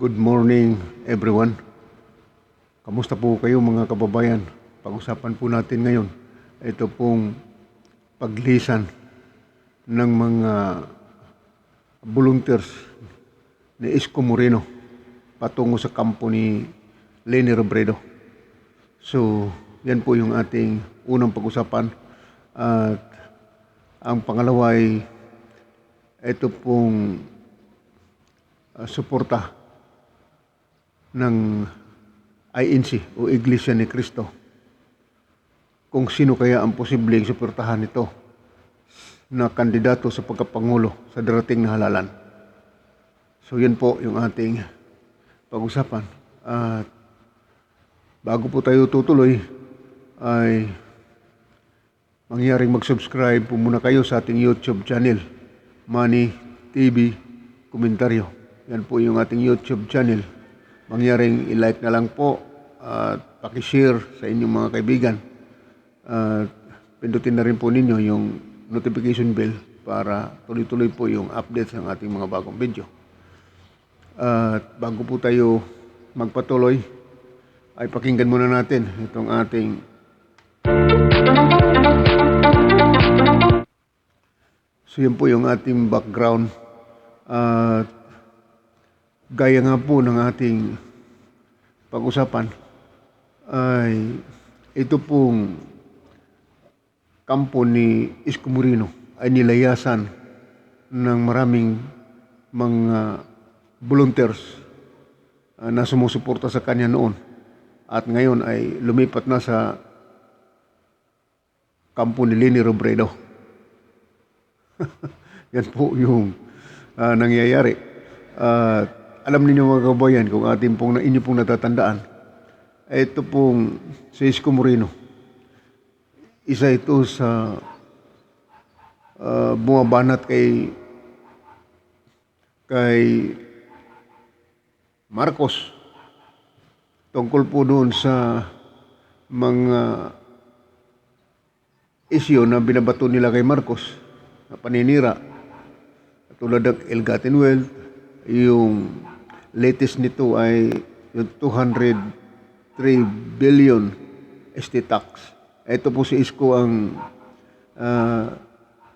Good morning everyone. Kamusta po kayo mga kababayan? Pag-usapan po natin ngayon ito pong paglisan ng mga volunteers ni Isko Moreno patungo sa kampo ni Leni Robredo. So, yan po yung ating unang pag-usapan. At ang pangalawa ay ito pong suporta ng INC o Iglesia ni Cristo. Kung sino kaya ang posibleng suportahan nito na kandidato sa pagkapangulo sa darating na halalan. So yan po yung ating pag-usapan. At bago po tayo tutuloy ay mangyaring mag-subscribe po muna kayo sa ating YouTube channel, Money TV Komentaryo. Yan po yung ating YouTube channel. Mangyaring i-like na lang po at pakishare sa inyong mga kaibigan. At pindutin na rin po ninyo yung notification bell para tuloy-tuloy po yung updates ng ating mga bagong video. At bago po tayo magpatuloy, ay pakinggan muna natin itong ating so yan po yung ating background. At gaya nga po ng ating pag-usapan ay ito pong kampo ni Isko Moreno ay nilayasan ng maraming mga volunteers na sumusuporta sa kanya noon at ngayon ay lumipat na sa kampo ni Leni Robredo. Yan po yung nangyayari. Alam niyo mga kabayan, kung inyo pong natatandaan, ito pong si Isko Moreno, isa ito sa bumabanat kay Marcos tungkol po doon sa mga isyu na binabato nila kay Marcos na paninira tulad ng ill-gotten wealth. Yung latest nito ay yung 203 billion estate tax. Ito po si Isko ang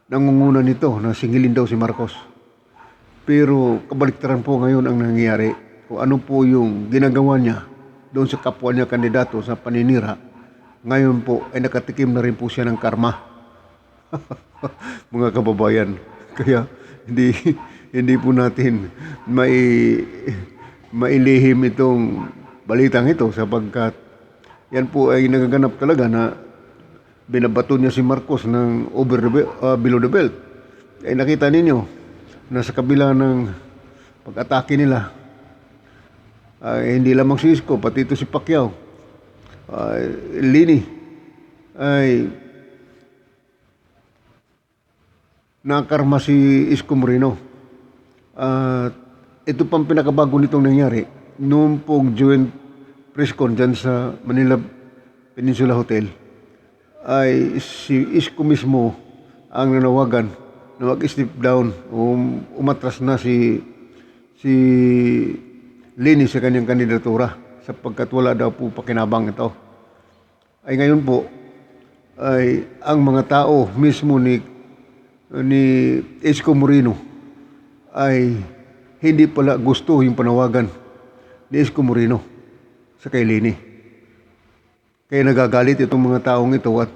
nangunguna nito na singilin daw si Marcos. Pero kabaliktaran po ngayon ang nangyayari. Kung ano po yung ginagawa niya doon sa kapwa niya kandidato sa paninira, ngayon po ay nakatikim na rin po siya ng karma. Mga kababayan. Kaya hindi po natin mailihim itong balitang ito sapagkat yan po ay nagaganap talaga na binabato niya si Marcos ng below the belt. Ay nakita ninyo na sa kabila ng pag-atake nila hindi lamang si Isko, pati ito si Pacquiao, Leni ay nakarma si Isko Moreno. Ito pang pinakabago nitong nangyari noong pong joint press con dyan sa Manila Peninsula Hotel ay si Isko mismo ang nanawagan na mag-step down o umatras na si Leni sa kanyang kandidatura sapagkat wala daw po pakinabang ito. Ay ngayon po ay ang mga tao mismo ni Isko Moreno ay hindi pala gusto yung panawagan ni Isko Moreno sa kay Leni. Kaya nagagalit itong mga taong ito at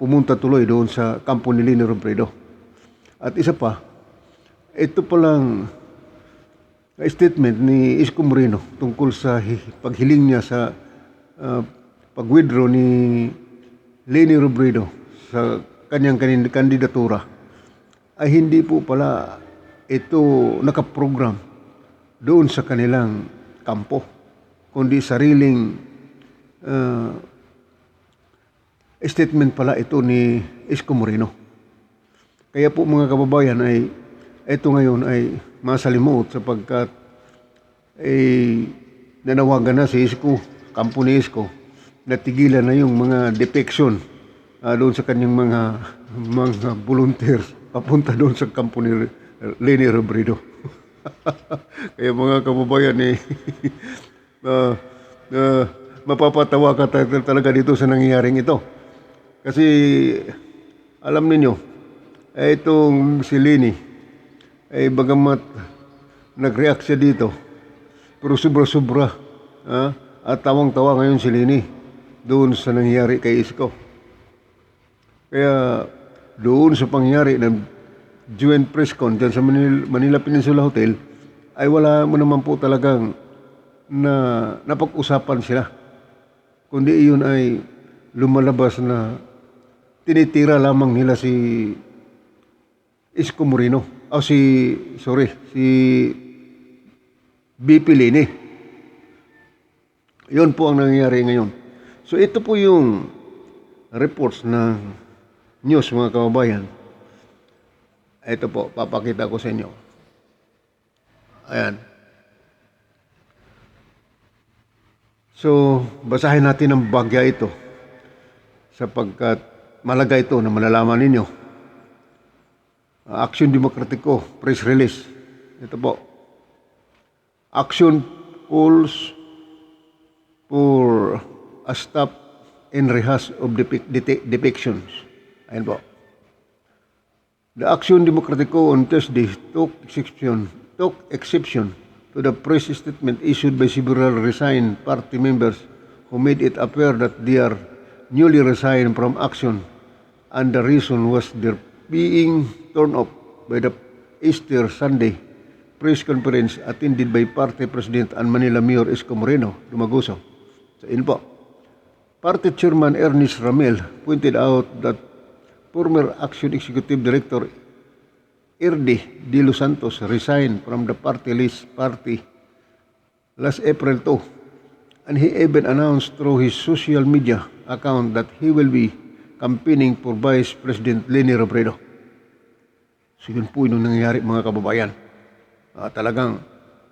pumunta tuloy doon sa kampo ni Leni Robredo. At isa pa, ito palang statement ni Isko Moreno tungkol sa paghiling niya sa pag-withdraw ni Leni Robredo sa kanyang kandidatura ay hindi po pala ito nakaprogram doon sa kanilang kampo, kundi sariling statement pala ito ni Isko Moreno. Kaya po mga kababayan ay ito ngayon ay masalimuot sapagkat nanawagan na si Isko, kampo ni Isko, natigilan na yung mga defection doon sa kanyang mga volunteers papunta doon sa kampo ni Leni Robredo. Kaya mga kababayan uh, uh, mapapatawa ka talaga dito sa nangyayaring ito. Kasi alam ninyo, itong si Lini, bagamat nag-react siya dito, pero sobra-sobra. At tawang-tawa ngayon si Lini doon sa nangyari kay Isko. Kaya doon sa pangyari ng joint press con dyan sa Manila Peninsula Hotel, ay wala mo naman po talagang na napag-usapan sila. Kundi iyon ay lumalabas na tinitira lamang nila si Isko Moreno. Si BP Lini. Yun po ang nangyayari ngayon. So ito po yung reports ng news, mga kababayan. Ito po, papakita ko sa inyo. Ayan. So, basahin natin ang bagya ito sapagkat malaga ito na malalaman ninyo. Action Demokratiko, press release. Ito po. Action calls for a stop and rehash of depictions. Ayan po. The Action Demokratiko on Thursday took exception to the press statement issued by several resigned party members who made it appear that they are newly resigned from Action, and the reason was their being torn off by the Easter Sunday press conference attended by Party President and Manila Mayor Isko Moreno Dumaguso. So, yun po. Party Chairman Ernest Ramel pointed out that former Action Executive Director Erdi De Los Santos resigned from the party list party last April 2, and he even announced through his social media account that he will be campaigning for Vice President Leni Robredo. So yun po yung nangyayari, mga kababayan. Talagang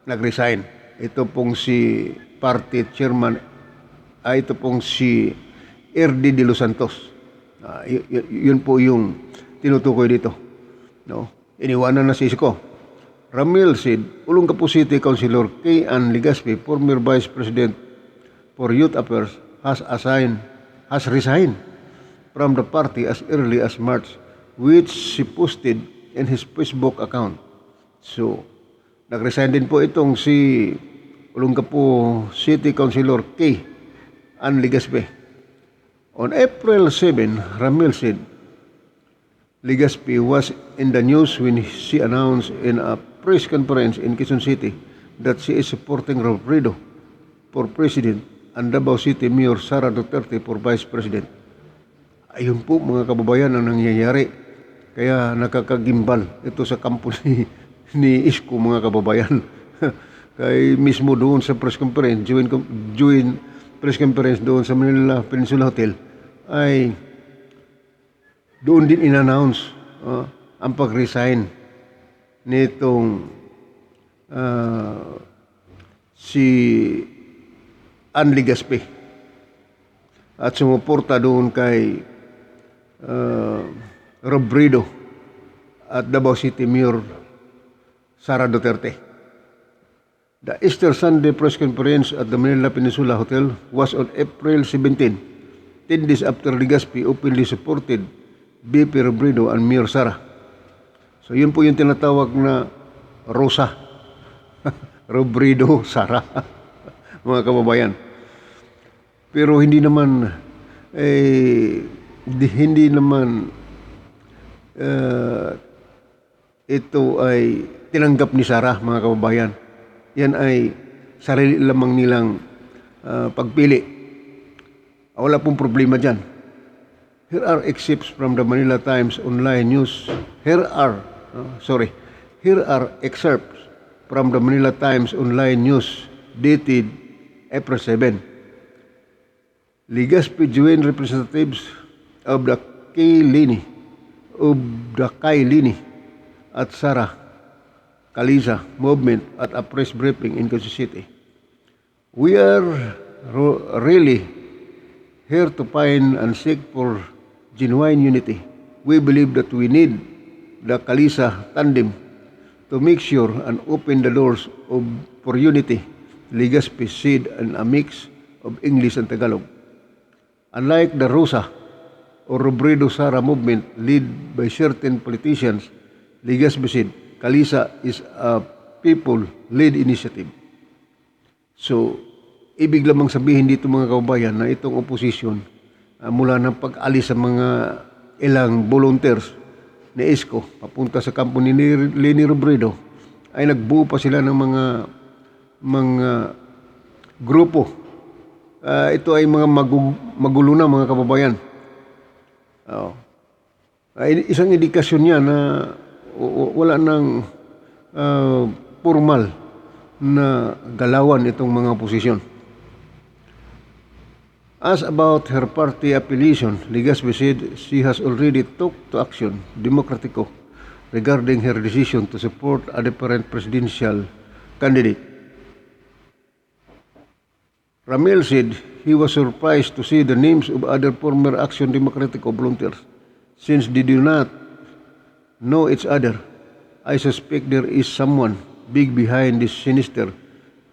nag-resign. Ito pong si party chairman, ito pong si Erdi De Los Santos. Yun po yung tinutukoy dito. No? Iniwanan na si Isko. Ramil said, Olongapo City Councilor K. Ann Legaspi, former Vice President for Youth Affairs, has resigned from the party as early as March, which she posted in his Facebook account. So, nag-resign din po itong si Olongapo City Councilor K. Ann Legaspi. On April 7, Ramil said Legaspi was in the news when she announced in a press conference in Quezon City that she is supporting Robredo for President and Davao City Mayor Sara Duterte for Vice President. Ayun po, mga kababayan, ang nangyayari. Kaya nakakagimbal ito sa kampo ni Isko, mga kababayan. Kaya mismo doon sa press conference, join press conference doon sa Manila Peninsula Hotel, ay doon din in-announce ang pag-resign nitong si Ann Legaspi at sumuporta doon kay Robredo at Davao City Mayor Sara Duterte. The Easter Sunday press conference at the Manila Peninsula Hotel was on April 17, 10 days after Legaspi openly supported BP Robredo and Mayor Sara. So yun po yung tinatawag na Rosa. Robredo, Sara. Mga kababayan. Pero hindi naman ito ay tinanggap ni Sara, mga kababayan. Yan ay sarili lamang nilang pagpili. Wala pong problema dyan. Here are excerpts from the Manila Times online news. Here are excerpts from the Manila Times online news dated April 7. Legaspi joined representatives of the Kaylini at Sara Caliza movement at a press briefing in Quezon City. We are really here to find and seek for genuine unity. We believe that we need the Caliza tandem to to make sure and open the doors for unity. Legazpi said in a mix of English and Tagalog. Unlike the Rosa or Robredo Sara movement led by certain politicians, Legazpi said, Kalisa is a people-led initiative. So, ibig lamang sabihin dito mga kababayan na itong opposition mula ng pag-alis sa mga ilang volunteers ni Isko papunta sa kampo ni Leni Robredo ay nagbuo pa sila ng mga grupo. Ito ay mga magulo na mga kababayan. Isang indikasyon niya na wala nang formal na galawan itong mga oposisyon. As about her party affiliation, Legazpi said she has already took to action Democratico regarding her decision to support a different presidential candidate. Ramel said he was surprised to see the names of other former Action Democratico volunteers. Since they do not know each other, I suspect there is someone big behind this sinister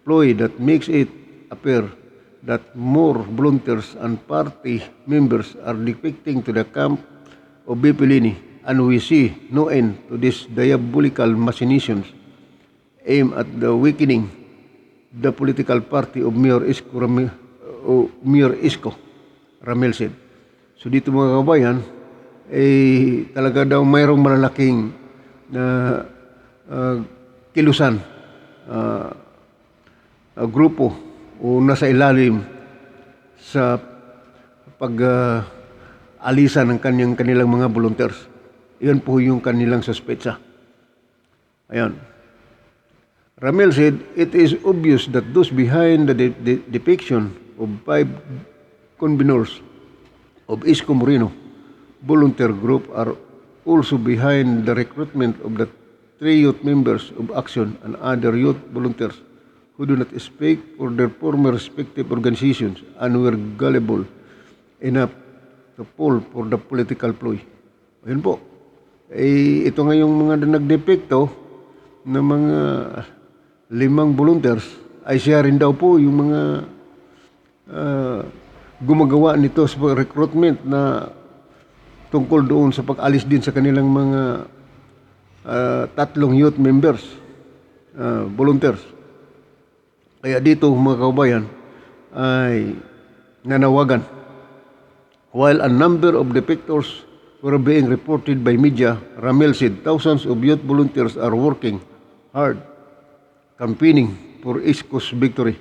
ploy that makes it appear that more volunteers and party members are defecting to the camp of BP Leni, and we see no end to these diabolical machinations aimed at the weakening the political party of Mayor Isko, Ramel said. So dito mga kabayan, talaga daw mayroong malalaking kilusan, grupo o nasa ilalim sa pag-alisa ng kanilang mga volunteers. Iyon po yung kanilang suspetsa. Ayan. Ramel said, it is obvious that those behind the depiction of 5 conveners of Isko Moreno volunteer group are also behind the recruitment of the 3 youth members of Action and other youth volunteers who do not speak for their former respective organizations and were gullible enough to fall for the political ploy. Ayun po. Ito nga yung mga nagdepekto na mga 5 volunteers ay siya rin daw po yung mga gumagawa nito sa recruitment na tungkol doon sa pag-alis din sa kanilang mga 3 youth members, volunteers. Kaya dito mga kababayan ay nanawagan. While a number of defectors were being reported by media, Ramel said thousands of youth volunteers are working hard, campaigning for Isko's victory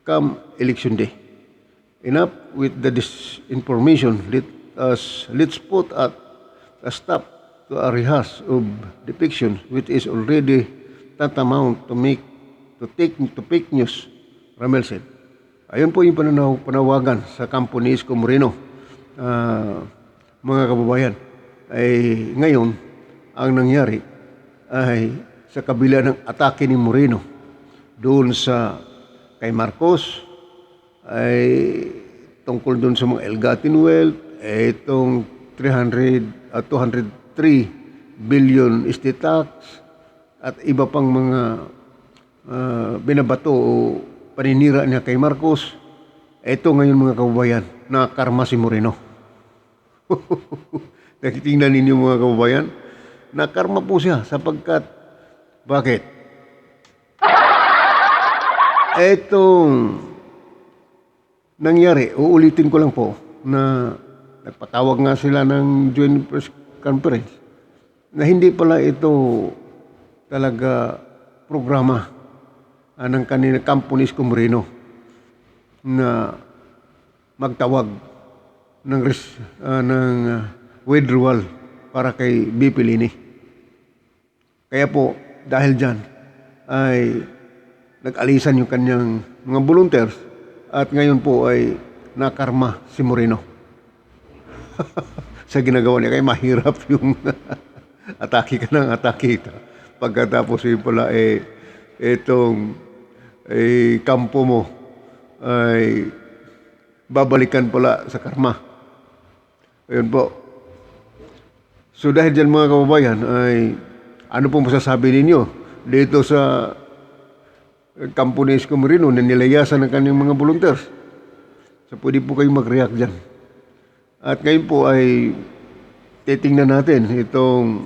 come election day. Enough with the disinformation. Let's put a stop to a rehash of depiction which is already tantamount to fake news, Ramel said. Ayun po yung panawagan sa kampo ni Isko Moreno. Mga kababayan, ay ngayon ang nangyari ay sa kabila ng atake ni Moreno doon sa kay Marcos ay tungkol doon sa mga Elgatin wealth, itong 203 billion estate tax at iba pang mga binabato o paninira niya kay Marcos. Ito ngayon mga kababayan, nakarma si Moreno. Nakitingnan ninyo mga kababayan, nakarma po siya sapagkat bakit? Etong nangyari, uulitin ko lang po na nagpatawag nga sila ng joint press conference na hindi pala ito talaga programa ng kanina kampo ni Isko Moreno na magtawag ng withdrawal para kay BP Leni. Kaya po, dahil dyan, ay nag-alisan yung kanyang mga volunteers at ngayon po ay nakarma si Moreno sa ginagawa niya. Kaya mahirap yung atake ka ng atake ito. Pagkatapos yun pala itong kampo mo ay babalikan pala sa karma. Ayun po. So dahil dyan mga kababayan ay Ano pong masasabi ninyo dito sa kampo ni Isko Moreno na nilayasan ng kanyang mga volunteers? So pwede po kayong mag-react dyan. At ngayon po ay titingnan natin itong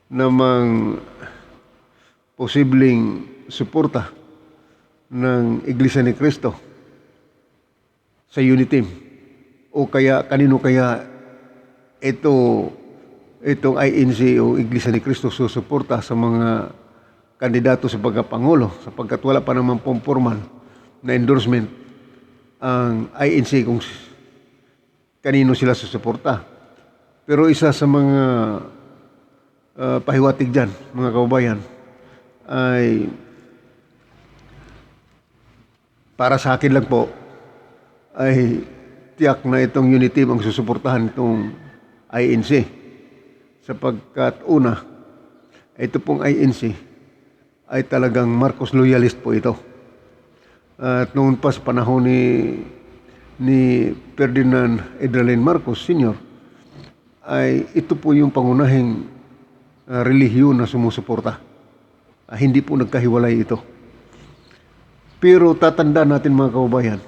namang posibleng suporta ng Iglesia ni Cristo sa Uniteam, o kaya kanino kaya itong INC o Iglesia ni Cristo susuporta sa mga kandidato sa pagkapangulo, sapagkat wala pa naman pong formal na endorsement ang INC kung kanino sila susuporta. Pero isa sa mga pahiwatig dyan, mga kababayan, ay para sa akin lang po, ay tiyak na itong Unity ang susuportahan itong INC. Sapagkat una, ito pong INC ay talagang Marcos loyalist po ito. At noon pa sa panahon ni Ferdinand Edralin Marcos Sr., ay ito po yung pangunahing relihiyon na sumusuporta. Hindi po nagkahiwalay ito. Pero tatandaan natin, mga kababayan,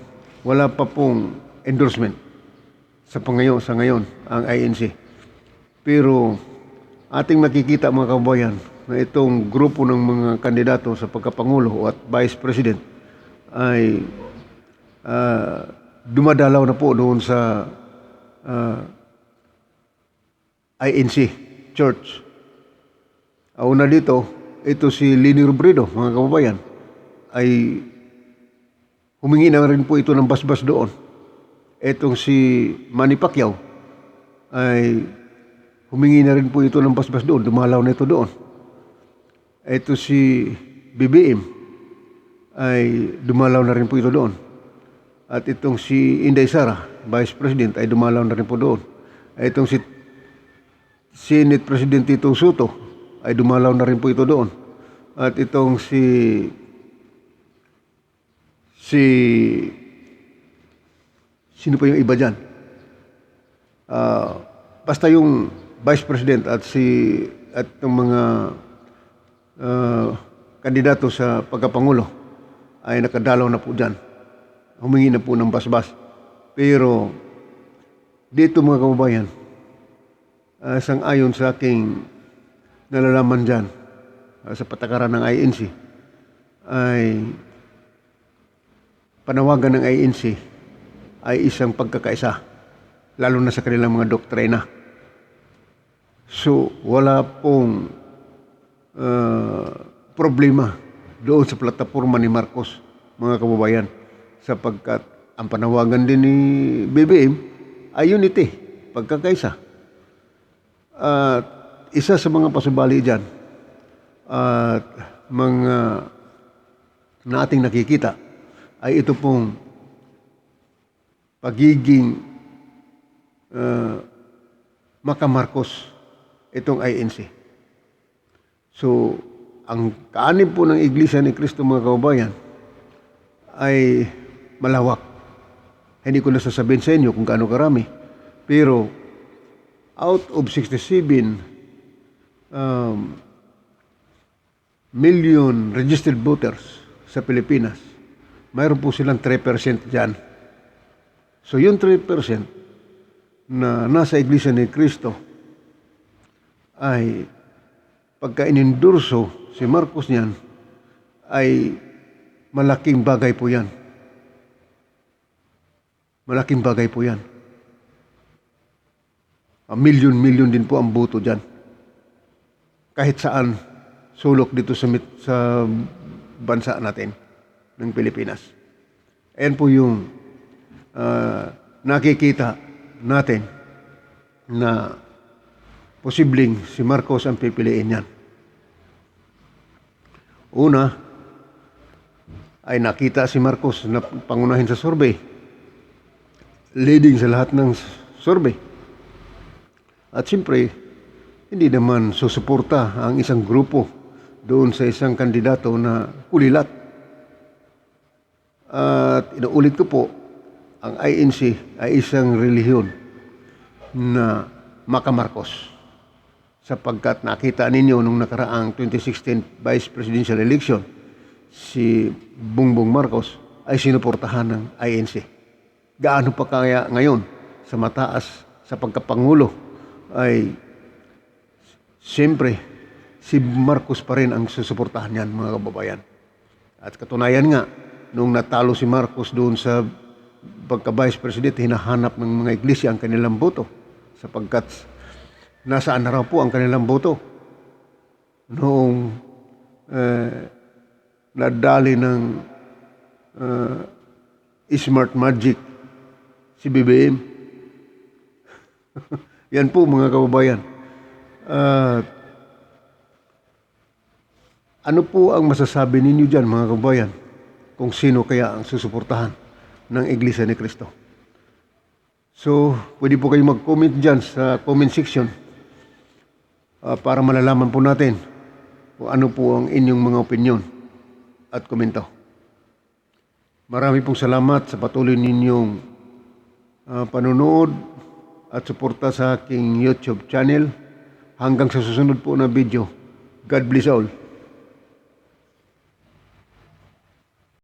wala pa pong endorsement sa ngayon ang INC. Pero ating makikita, mga kababayan, na itong grupo ng mga kandidato sa pagkapangulo at Vice President ay dumadalaw na po doon sa INC Church. Una dito, ito si Leni Robredo, mga kababayan, ay humingi na rin po ito ng basbas doon. Etong si Manny Pacquiao ay humingi na rin po ito ng basbas doon. Dumalaw na ito doon. Ito si BBM ay dumalaw na rin po ito doon. At itong si Inday Sara, Vice President, ay dumalaw na rin po doon. Itong si Senate President Tito Soto ay dumalaw na rin po ito doon. At itong sino pa yung iba dyan? Basta yung Vice President at yung mga kandidato sa pagkapangulo ay nakadalaw na po dyan. Humingi na po ng basbas. Pero dito, mga kababayan, sang-ayon sa aking nalalaman dyan sa patakaran ng INC, ay panawagan ng INC ay isang pagkakaisa, lalo na sa kanilang mga doktrina. So, wala pong problema doon sa plataforma ni Marcos, mga kababayan, sapagkat ang panawagan din ni BBM ay unity, pagkakaisa. At isa sa mga pasubali dyan at mga na ating nakikita ay ito pong pagiging makamarcos itong INC. So, ang kaanib po ng Iglesia ni Cristo, mga kababayan, ay malawak. Hindi ko na sasabihin sa inyo kung gaano karami. Pero, out of 67 million registered voters sa Pilipinas, mayroon po silang 3% dyan. So yung 3% na nasa Iglesia ni Cristo ay pagka inendurso si Marcos niyan ay malaking bagay po yan. Malaking bagay po yan. Milyon-milyon din po ang boto dyan. Kahit saan sulok dito sa bansa natin ng Pilipinas. Ayan po yung nakikita natin na posibleng si Marcos ang pipiliin yan. Una, ay nakita si Marcos na pangunahin sa survey. Leading sa lahat ng survey. At siyempre, hindi naman susuporta ang isang grupo doon sa isang kandidato na kulilat. At inuulit ko po, ang INC ay isang relihiyon na makamarcos. sapagkat nakita ninyo nung nakaraang 2016 Vice Presidential Election, si Bongbong Marcos ay sinuportahan ng INC. Gaano pa kaya ngayon sa mataas sa pagkapangulo ay siyempre si Marcos pa rin ang susuportahan niyan, mga kababayan. At katunayan nga, nung natalo si Marcos doon sa pagka-Vice President, hinahanap ng mga iglesia ang kanilang boto sapagkat nasaan na raw po ang kanilang boto noong nadali ng Smart Magic si BBM. Yan po, mga kababayan. Ano po ang masasabi ninyo dyan, mga kababayan, kung sino kaya ang susuportahan ng Iglesia ni Cristo? So, pwede po kayo mag-comment dyan sa comment section para malalaman po natin kung ano po ang inyong mga opinion at komento. Marami pong salamat sa patuloy ninyong panonood at suporta sa aking YouTube channel. Hanggang sa susunod po na video. God bless all.